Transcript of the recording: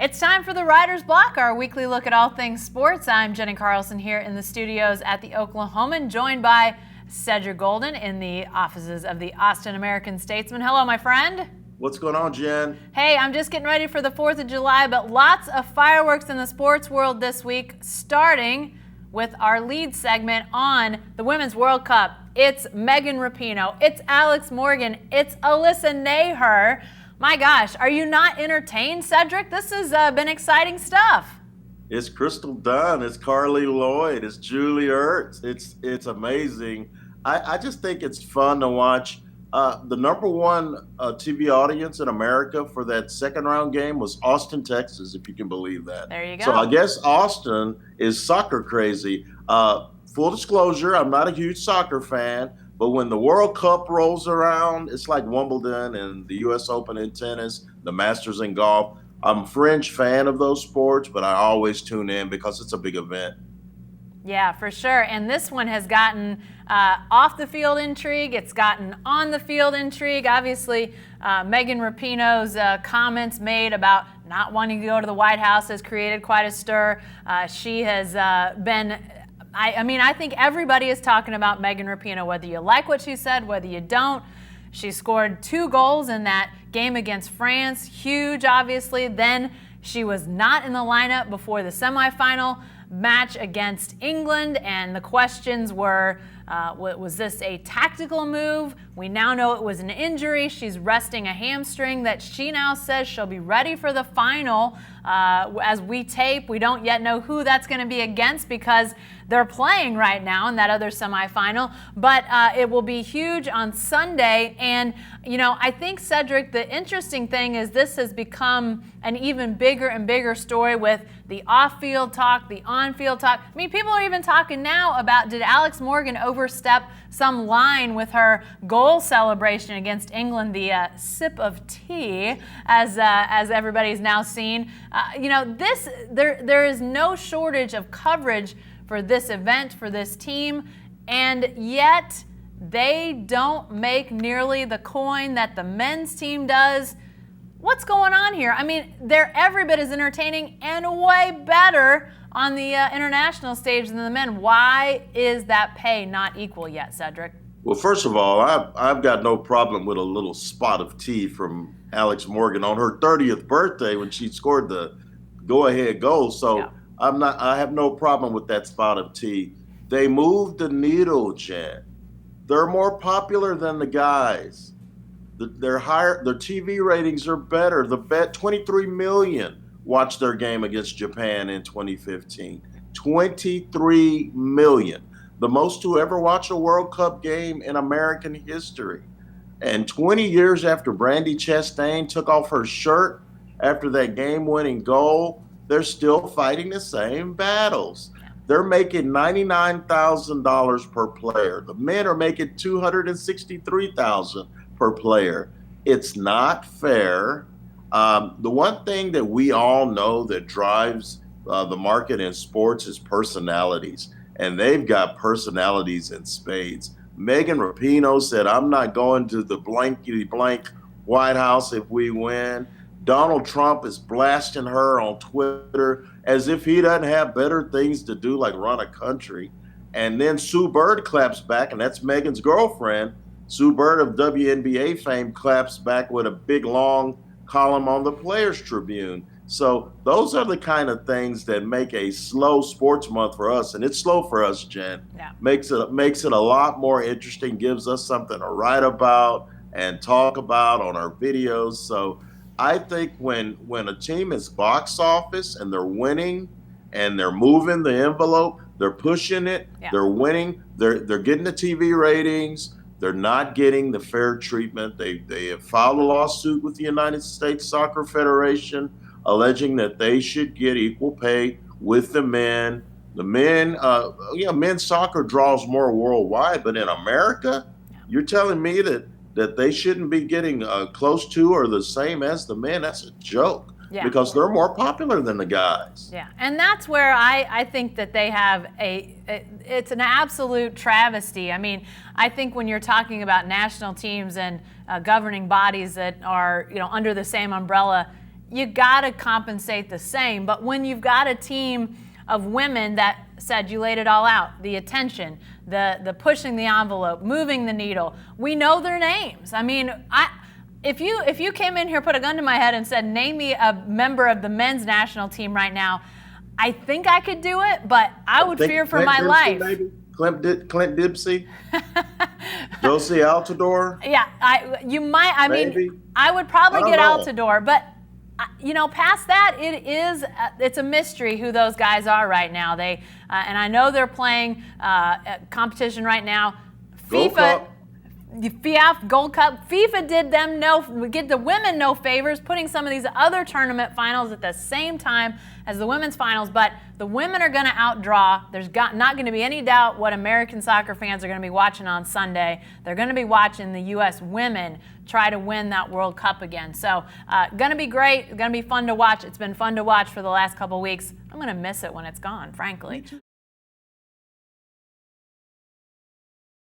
It's time for the Writer's Block, our weekly look at all things sports. I'm Jenny Carlson here in the studios at the Oklahoman, joined by Cedric Golden in the offices of the Austin American-Statesman. Hello, my friend. What's going on, Jen? Hey, I'm just getting ready for the 4th of July, but lots of fireworks in the sports world this week, starting with our lead segment on the Women's World Cup. It's Megan Rapinoe, it's Alex Morgan, it's Alyssa Naeher. My gosh, are you not entertained, Cedric? This has been exciting stuff. It's Crystal Dunn, it's Carly Lloyd, it's Julie Ertz. It's amazing. I just think it's fun to watch. The number one TV audience in America for that second round game was Austin, Texas, if you can believe that. There you go. So I guess Austin is soccer crazy. Full disclosure, I'm not a huge soccer fan, but when the World Cup rolls around, it's like Wimbledon and the U.S. Open in tennis, the Masters in golf. I'm a fringe fan of those sports, but I always tune in because it's a big event. Yeah, for sure. And this one has gotten off the field intrigue. It's gotten on the field intrigue. Obviously, Megan Rapinoe's comments made about not wanting to go to the White House has created quite a stir. She has been, I think everybody is talking about Megan Rapinoe, whether you like what she said, whether you don't. She scored 2 goals in that game against France. Huge, obviously. Then she was not in the lineup before the semifinal match against England, and the questions were, was this a tactical move? We now know it was an injury. She's resting a hamstring that she now says she'll be ready for the final. As we tape, we don't yet know who that's going to be against because they're playing right now in that other semifinal, but it will be huge on Sunday. And, you know, I think, Cedric, the interesting thing is this has become an even bigger and bigger story with the off-field talk, the on-field talk. I mean, people are even talking now about, did Alex Morgan overstep some line with her goal celebration against England, the sip of tea, as everybody's now seen. There is no shortage of coverage for this event, for this team, and yet they don't make nearly the coin that the men's team does. What's going on here? I mean, they're every bit as entertaining and way better on the international stage than the men. Why is that pay not equal yet, Cedric? Well, first of all, I've got no problem with a little spot of tea from Alex Morgan on her 30th birthday when she scored the go-ahead goal. So yeah. I have no problem with that spot of tea. They moved the needle, Jen. They're more popular than the guys. Their TV ratings are better. The bet 23 million watched their game against Japan in 2015. 23 million. The most to ever watch a World Cup game in American history. And 20 years after Brandi Chastain took off her shirt after that game-winning goal, they're still fighting the same battles. They're making $99,000 per player. The men are making $263,000 per player. It's not fair. The one thing that we all know that drives the market in sports is personalities, and they've got personalities in spades. Megan Rapinoe said, "I'm not going to the blankety blank White House if we win." Donald Trump is blasting her on Twitter as if he doesn't have better things to do, like run a country. And then Sue Bird claps back, and that's Megan's girlfriend. Sue Bird of WNBA fame claps back with a big, long column on the Players Tribune. So those are the kind of things that make a slow sports month for us, and it's slow for us, Jen. Yeah. Makes it a lot more interesting, gives us something to write about and talk about on our videos. So I think when a team is box office and they're winning and they're moving the envelope, they're pushing it, they're winning, they're getting the TV ratings, they're not getting the fair treatment. They have filed a lawsuit with the United States Soccer Federation alleging that they should get equal pay with the men. The men, men's soccer draws more worldwide, but in America, you're telling me that they shouldn't be getting close to or the same as the men? That's a joke. Yeah. Because they're more popular than the guys. Yeah, and that's where I think that they have it's an absolute travesty. I mean, I think when you're talking about national teams and governing bodies that are under the same umbrella, you got to compensate the same. But when you've got a team of women that said you laid it all out, the attention, the pushing the envelope, moving the needle, we know their names. I mean, if you came in here, put a gun to my head and said, name me a member of the men's national team right now, I think I could do it, but I would fear for my life. Maybe? Clint Dempsey? Josie Altidore? Yeah, you might. I Maybe. mean, I would probably get know. Altidore, but past that, it's a mystery who those guys are right now. They and I know they're playing competition right now. Gold Cup. Gold Cup. FIFA did the women no favors, putting some of these other tournament finals at the same time as the women's finals. But the women are going to outdraw. There's not going to be any doubt what American soccer fans are going to be watching on Sunday. They're going to be watching the U.S. women try to win that World Cup again. So going to be great. Going to be fun to watch. It's been fun to watch for the last couple weeks. I'm going to miss it when it's gone, frankly.